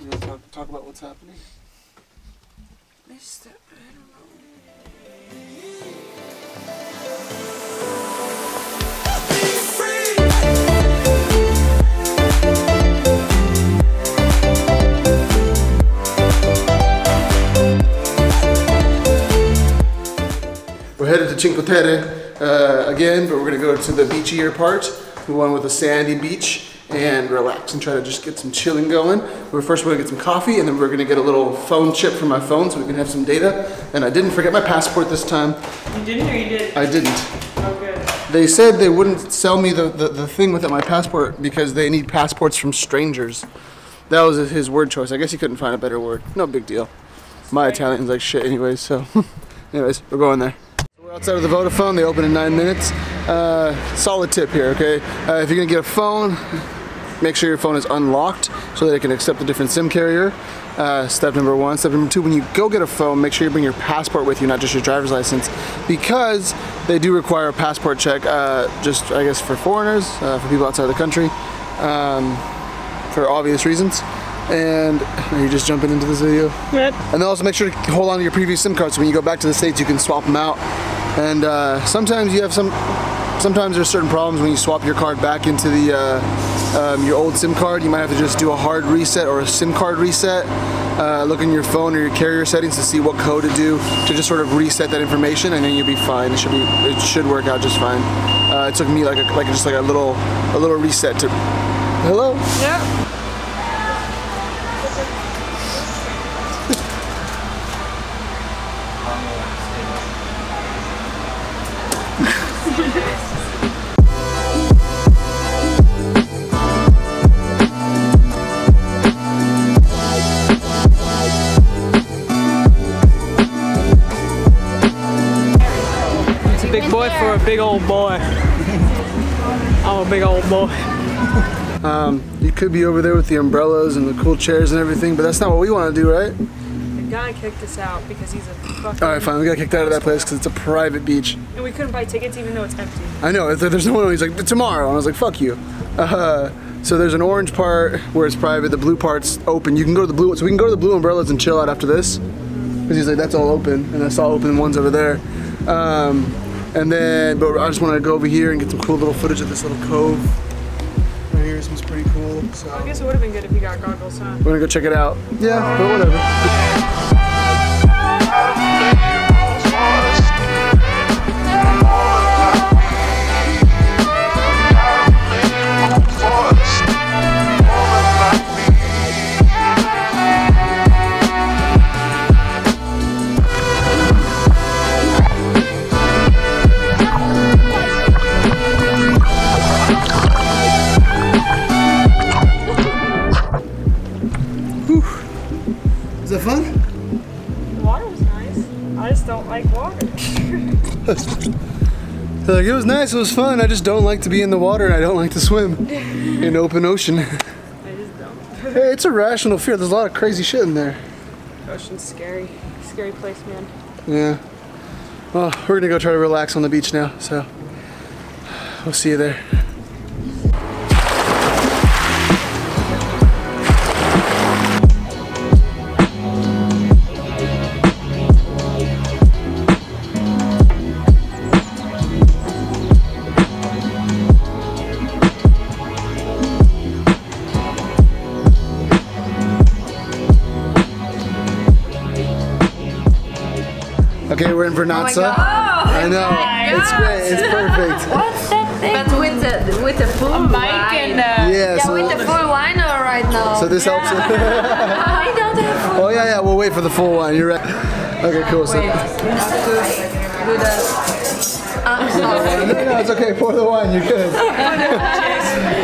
You want to talk about what's happening? I don't know. We're headed to Cinque Terre again, but we're going to go to the beachier part, the one with a sandy beach, and relax and try to just get some chilling going. We're first going to get some coffee, and then we're going to get a little phone chip for my phone so we can have some data. And I didn't forget my passport this time. You didn't or you did? I didn't. Oh, good. They said they wouldn't sell me the thing without my passport because they need passports from strangers. That was his word choice. I guess he couldn't find a better word. No big deal. My Italian's like shit anyways, so. Anyways, we're going there. We're outside of the Vodafone. They open in 9 minutes. Solid tip here, okay? If you're gonna get a phone, make sure your phone is unlocked so that it can accept a different SIM carrier. Step number 1. Step number 2, when you go get a phone, make sure you bring your passport with you, not just your driver's license, because they do require a passport check, just I guess for foreigners, for people outside the country, for obvious reasons. And are you just jumping into this video? Yep. And then also make sure to hold on to your previous SIM card so when you go back to the States you can swap them out. And sometimes you have sometimes there's certain problems when you swap your card back into the your old SIM card. You might have to just do a hard reset or a SIM card reset. Look in your phone or your carrier settings to see what code to do to just sort of reset that information, and then you'll be fine. It should work out just fine. It took me like a little reset to. Hello? Yeah. It's a big boy for a big old boy. I'm a big old boy. You could be over there with the umbrellas and the cool chairs and everything, but that's not what we want to do, right? The guy kicked us out because he's a fucking... Alright, fine, we got kicked out of that place because it's a private beach. And we couldn't buy tickets even though it's empty. I know, there's no one, he's like, tomorrow, and I was like, fuck you. So there's an orange part where it's private, the blue part's open. You can go to the blue, so we can go to the blue umbrellas and chill out after this. Because he's like, that's all open, and that's all open ones over there. And then, but I just want to go over here and get some cool little footage of this little cove. Right here, this one's pretty cool. So. I guess it would have been good if you got goggles, huh? We're gonna go check it out. Yeah, but whatever. Is that fun? The water was nice. I just don't like water. Like, it was nice, it was fun. I just don't like to be in the water and I don't like to swim in open ocean. I just don't. Hey, it's a rational fear. There's a lot of crazy shit in there. Ocean's scary. Scary place, man. Yeah. Well, we're gonna go try to relax on the beach now, so we'll see you there. Okay, we're in Vernazza. I know, it's great, it's perfect. What's that thing? But with the full wine. Yeah, so, with the full wine right now. So this helps. I don't have full. Oh yeah, we'll wait for the full wine. You're right. Okay, cool. So. Wait, do the. No, it's okay. Pour the wine. You're good.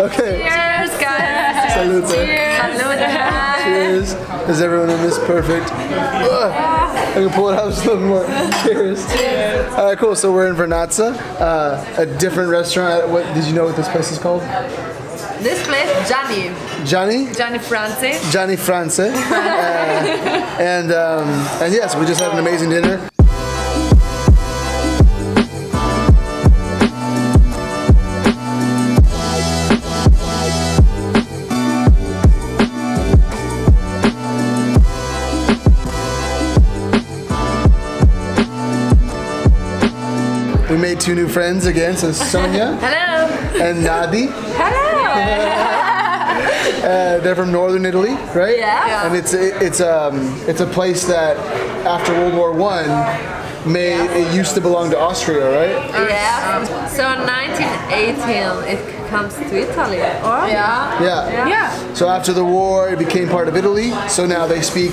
Okay. Cheers, guys. Salute. Cheers. Salute. Cheers. Is everyone in this perfect? I can pull it out just a little more. Cheers. Cheers. All right, cool. So we're in Vernazza, a different restaurant. What did you know what this place is called? This place, Gianni. Gianni? Gianni France. Gianni France. And yes, we just had an amazing dinner. friends again. So Sonia Hello. and Nadi. Hello. They're from northern Italy, right? Yeah. And it's a place that after World War it used to belong to Austria, right? Yeah. So in 1918 it comes to Italy, or? Yeah. So after the war, it became part of Italy. So now they speak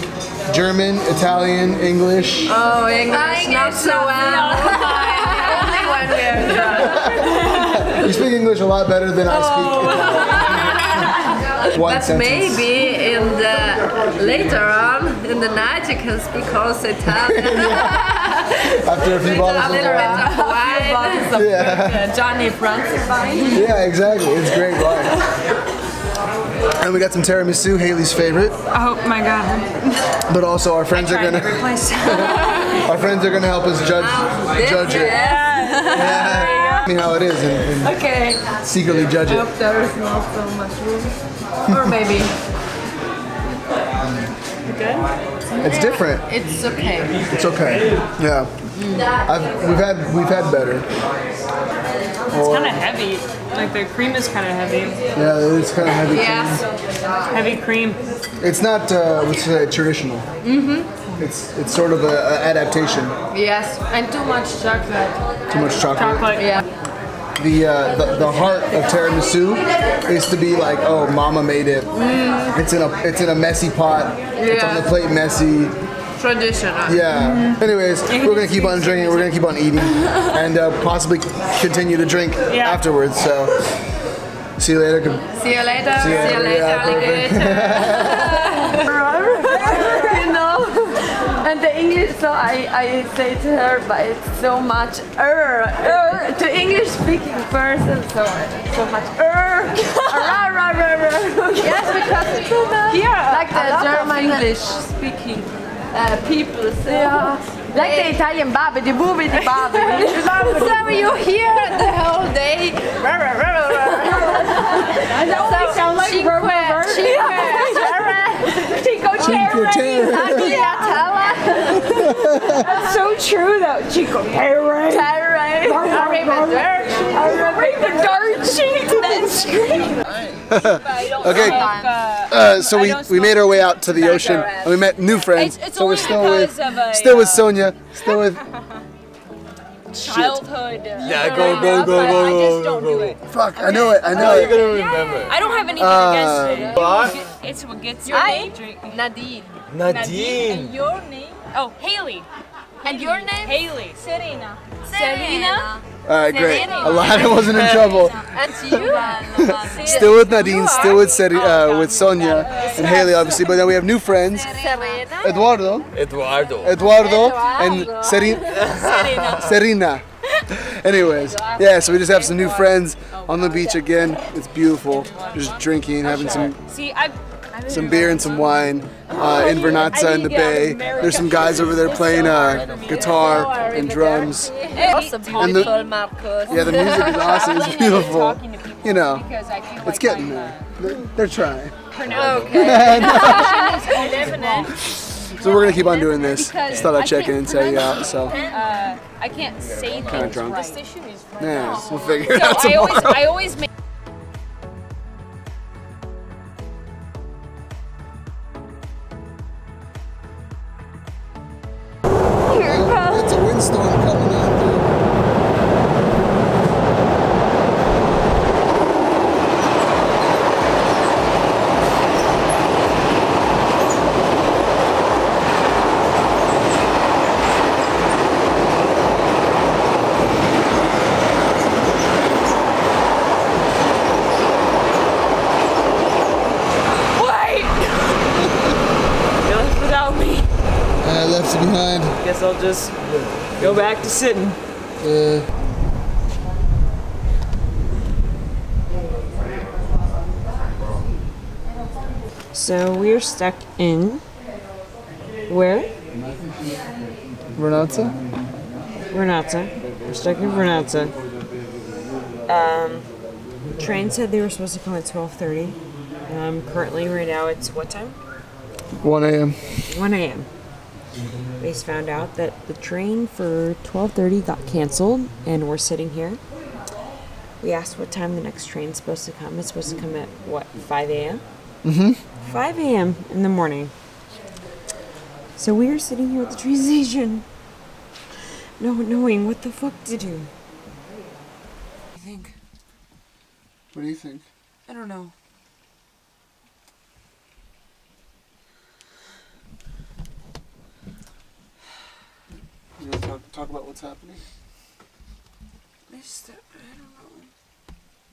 German, Italian, English. Oh, English, not so well. Only when we're drunk. You speak English a lot better than I speak Italian. One But sentence. maybe later on in the night you can speak also Italian. After a few bottles of wine. Yeah. Johnny Francis wine. Yeah, exactly. It's great wine. And we got some tiramisu, Haley's favorite. Oh my god. But also our friends are gonna our friends are gonna help us judge it. Yeah. I mean how it is and Okay. secretly judge it. I hope there is not so much room. Or maybe. Good? It's different. It's okay. It's okay. Yeah. We've had better. It's kind of heavy. Like the cream is kind of heavy. Yeah, it's kind of heavy. Yes. Heavy cream. It's not let's say traditional. It's sort of an adaptation. Yes. And too much chocolate. Too much chocolate. Chocolate. Yeah. The heart of tiramisu is to be like, oh, mama made it. It's in a messy pot. It's on the plate messy. Traditional. Yeah. Anyways, we're gonna keep on drinking. We're gonna keep on eating, and possibly continue to drink afterwards. So, see you later. See you later. See you later, alligator. You know, and the English, so I say to her, but it's so much to English speaking person, so much yes, because here, like the German English speaking people, so like the Italian babbity boobity babbity. So you hear the whole day. That sound like Cinque Terre. That's so true though. Cinque Terre. Okay. So we made our way out to the ocean, and we met new friends. So we're still with Sonia, still with. Childhood. Yeah, go. I just don't do it. Fuck, I know it. You're gonna remember. I don't have anything against it. What? It's what gets your name. Nadine. Nadine. And your name? Oh, Haley. And your name? Haley. Serena. Serena. All right, great. Alana wasn't in trouble. And you? Still with Nadine, still with Sonia and Haley, obviously. But then we have new friends, Serena. Eduardo, and Serena. Anyways, yeah. So we just have some new friends on the beach again. It's beautiful. Just drinking, having some beer and some wine in Vernazza in the bay. There's some guys over there playing guitar and drums. And the music is awesome. It's beautiful. You know, it's getting there. They're trying. So we're gonna keep on doing this. Just thought I'd check in and tell you out. So I can't say things drunk. right. This issue is yeah, we'll figure it So out tomorrow. I always make. It's a windstorm coming on through. Left it behind. Guess I'll just go back to sitting. So we're stuck in where? Vernazza? Vernazza. We're stuck in Vernazza. Train said they were supposed to come at 12:30. Currently, right now, it's what time? 1 a.m. 1 a.m. We just found out that the train for 12:30 got canceled, and we're sitting here. We asked what time the next train's supposed to come. It's supposed to come at, what, 5 a.m.? Mm-hmm. 5 a.m. in the morning. So we are sitting here at the train station, not knowing what the fuck to do. What do you think? What do you think? I don't know. You want to talk about what's happening? I don't know.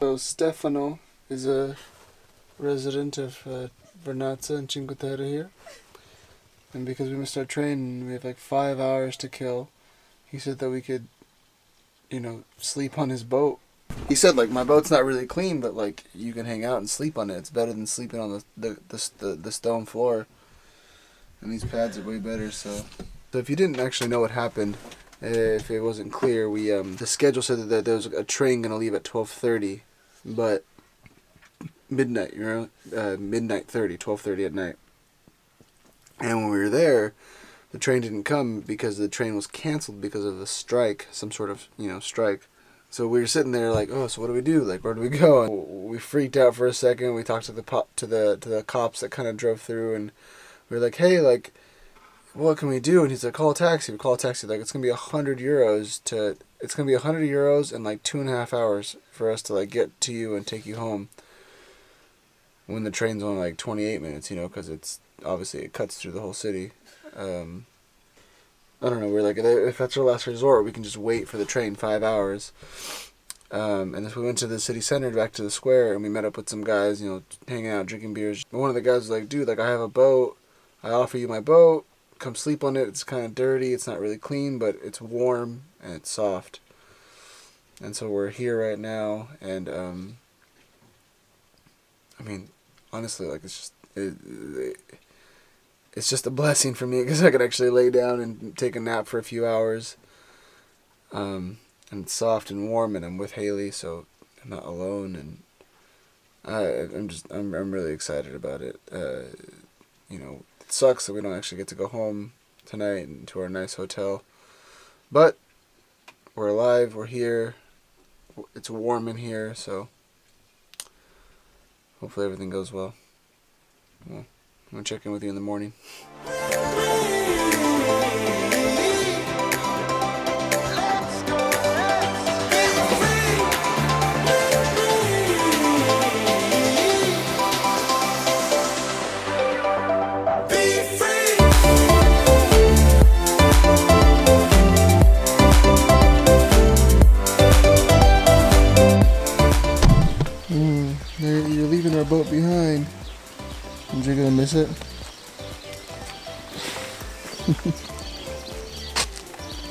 So Stefano is a resident of Vernazza and Cinque Terre here. And because we missed our train and we have like 5 hours to kill, he said that we could, you know, sleep on his boat. He said, like, my boat's not really clean, but like you can hang out and sleep on it. It's better than sleeping on the stone floor. And these pads are way better. So if you didn't actually know what happened, if it wasn't clear, we the schedule said that there was a train gonna leave at 12:30, but midnight, you know, midnight 12:30 at night. And when we were there, the train didn't come because the train was canceled because of a strike, some sort of, you know, strike. So we were sitting there like, oh, so what do we do? Like, where do we go? And we freaked out for a second. We talked to the cops that kind of drove through, and we were like, hey, like, what can we do? And he's like, call a taxi. We call a taxi. Like, it's gonna be 100 euros to. It's gonna be 100 euros and like 2.5 hours for us to like get to you and take you home. When the train's only like 28 minutes, you know, because it's obviously it cuts through the whole city. I don't know. We're like, if that's our last resort, we can just wait for the train 5 hours. And then we went to the city center, back to the square, and we met up with some guys, you know, hanging out, drinking beers. And one of the guys was like, dude, like, I have a boat. I offer you my boat. Come sleep on it. It's kind of dirty. It's not really clean, but it's warm and it's soft. And so we're here right now, and I mean, honestly, like, it's just it's just a blessing for me because I could actually lay down and take a nap for a few hours. And it's soft and warm, and I'm with Haley, so I'm not alone, and I'm really excited about it. You know, it sucks that we don't actually get to go home tonight and to our nice hotel, but we're alive. We're here. It's warm in here, so hopefully everything goes well. Well, I'm gonna check in with you in the morning. You're leaving our boat behind. And you're gonna miss it?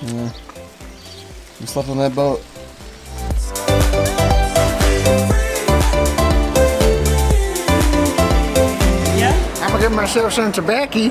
Yeah. You slept on that boat. Yeah? I'm gonna give myself some tobacco.